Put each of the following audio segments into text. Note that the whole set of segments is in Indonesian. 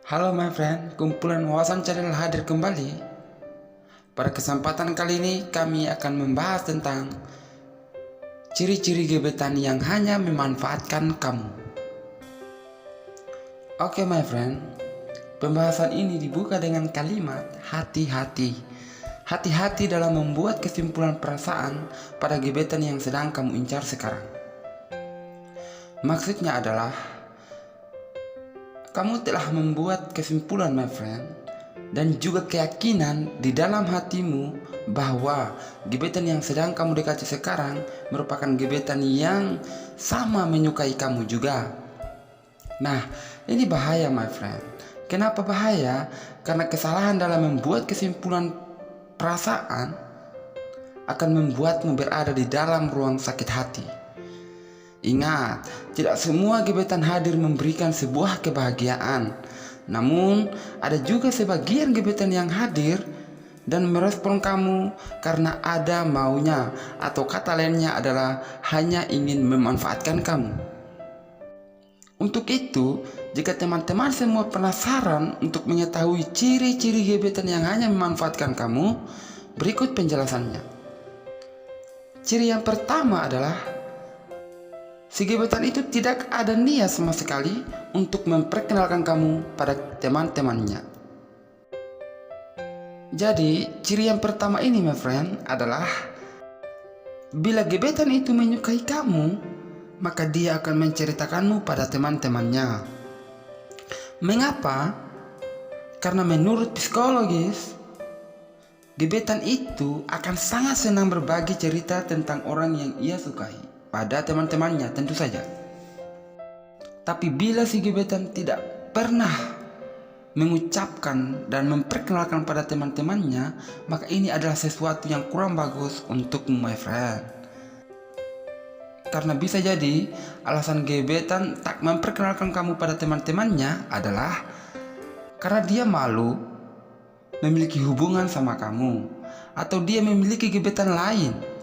Halo my friend, kumpulan wawasan channel hadir kembali. Pada kesempatan kali ini kami akan membahas tentang ciri-ciri gebetan yang hanya memanfaatkan kamu. Oke my friend, pembahasan ini dibuka dengan kalimat hati-hati. Hati-hati dalam membuat kesimpulan perasaan pada gebetan yang sedang kamu incar sekarang. Maksudnya adalah kamu telah membuat kesimpulan my friend, dan juga keyakinan di dalam hatimu bahwa gebetan yang sedang kamu dekati sekarang merupakan gebetan yang sama menyukai kamu juga. Nah, ini bahaya my friend. Kenapa bahaya? Karena kesalahan dalam membuat kesimpulan perasaan akan membuatmu berada di dalam ruang sakit hati. Ingat, tidak semua gebetan hadir memberikan sebuah kebahagiaan. Namun, ada juga sebagian gebetan yang hadir dan merespon kamu karena ada maunya, atau kata lainnya adalah hanya ingin memanfaatkan kamu. Untuk itu, jika teman-teman semua penasaran untuk mengetahui ciri-ciri gebetan yang hanya memanfaatkan kamu, berikut penjelasannya. Ciri yang pertama adalah si gebetan itu tidak ada niat sama sekali untuk memperkenalkan kamu pada teman-temannya. Jadi, ciri yang pertama ini my friend adalah bila gebetan itu menyukai kamu, maka dia akan menceritakanmu pada teman-temannya. Mengapa? Karena menurut psikologis, gebetan itu akan sangat senang berbagi cerita tentang orang yang ia sukai pada teman-temannya tentu saja. Tapi bila si gebetan tidak pernah mengucapkan dan memperkenalkan pada teman-temannya, maka ini adalah sesuatu yang kurang bagus untukmu my friend. Karena bisa jadi alasan gebetan tak memperkenalkan kamu pada teman-temannya adalah karena dia malu memiliki hubungan sama kamu, atau dia memiliki gebetan lain.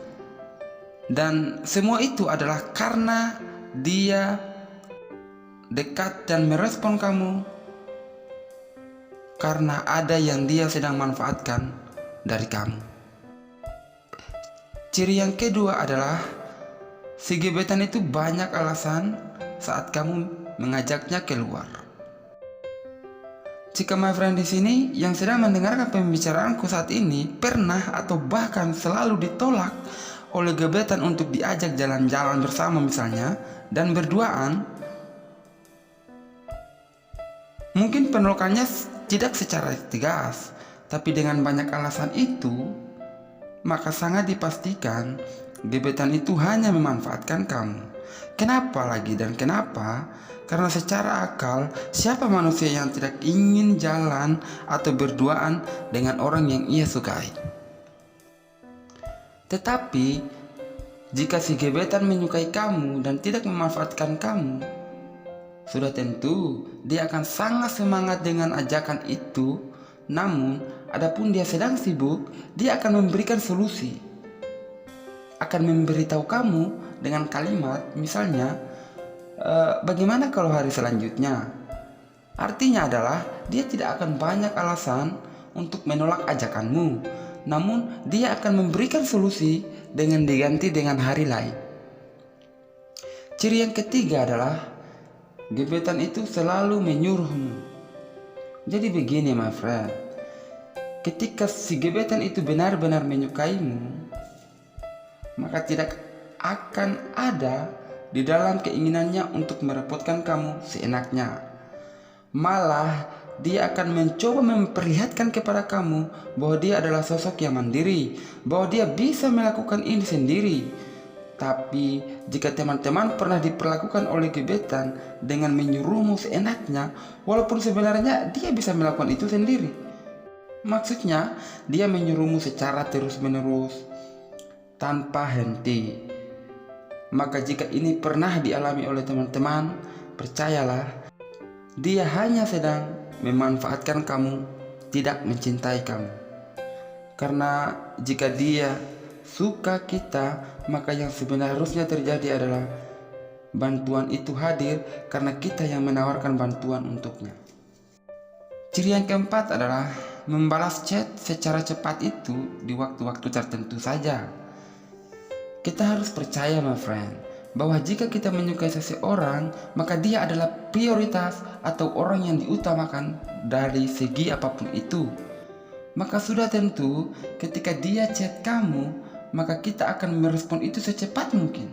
Dan semua itu adalah karena dia dekat dan merespon kamu karena ada yang dia sedang manfaatkan dari kamu. Ciri yang kedua adalah si gebetan itu banyak alasan saat kamu mengajaknya keluar. Jika my friend di sini yang sedang mendengarkan pembicaraanku saat ini pernah atau bahkan selalu ditolak oleh gebetan untuk diajak jalan-jalan bersama misalnya dan berduaan, mungkin penolakannya tidak secara tegas, tapi dengan banyak alasan itu, maka sangat dipastikan gebetan itu hanya memanfaatkan kamu. Kenapa lagi dan kenapa? Karena secara akal, siapa manusia yang tidak ingin jalan atau berduaan dengan orang yang ia sukai? Tetapi, jika si gebetan menyukai kamu dan tidak memanfaatkan kamu, sudah tentu dia akan sangat semangat dengan ajakan itu. Namun, adapun dia sedang sibuk, dia akan memberikan solusi. Akan memberitahu kamu dengan kalimat, misalnya, bagaimana kalau hari selanjutnya? Artinya adalah dia tidak akan banyak alasan untuk menolak ajakanmu. Namun dia akan memberikan solusi dengan diganti dengan hari lain. Ciri yang ketiga adalah gebetan itu selalu menyuruhmu. Jadi begini my friend, ketika si gebetan itu benar-benar menyukaimu, maka tidak akan ada di dalam keinginannya untuk merepotkan kamu seenaknya. Malah dia akan mencoba memperlihatkan kepada kamu bahwa dia adalah sosok yang mandiri, bahwa dia bisa melakukan ini sendiri. Tapi jika teman-teman pernah diperlakukan oleh gebetan dengan menyuruhmu seenaknya, walaupun sebenarnya dia bisa melakukan itu sendiri. Maksudnya dia menyuruhmu secara terus-menerus tanpa henti. Maka jika ini pernah dialami oleh teman-teman, percayalah, dia hanya sedang memanfaatkan kamu, tidak mencintai kamu. Karena jika dia suka kita, maka yang sebenarnya terjadi adalah bantuan itu hadir karena kita yang menawarkan bantuan untuknya. Ciri yang keempat adalah membalas chat secara cepat itu di waktu-waktu tertentu saja. Kita harus percaya, my friend, bahwa jika kita menyukai seseorang, maka dia adalah prioritas atau orang yang diutamakan dari segi apapun itu. Maka sudah tentu ketika dia chat kamu, maka kita akan merespon itu secepat mungkin,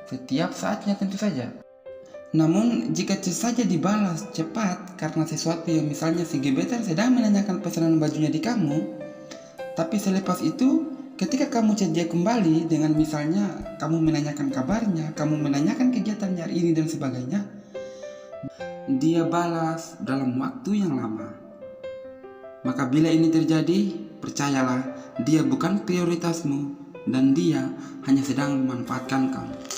setiap saatnya tentu saja. Namun jika chat saja dibalas cepat karena sesuatu yang misalnya si gebetan sedang menanyakan pesanan bajunya di kamu, tapi selepas itu ketika kamu chat dia kembali dengan misalnya kamu menanyakan kabarnya, kamu menanyakan kegiatannya hari ini dan sebagainya, dia balas dalam waktu yang lama. Maka bila ini terjadi, percayalah dia bukan prioritasmu dan dia hanya sedang memanfaatkan kamu.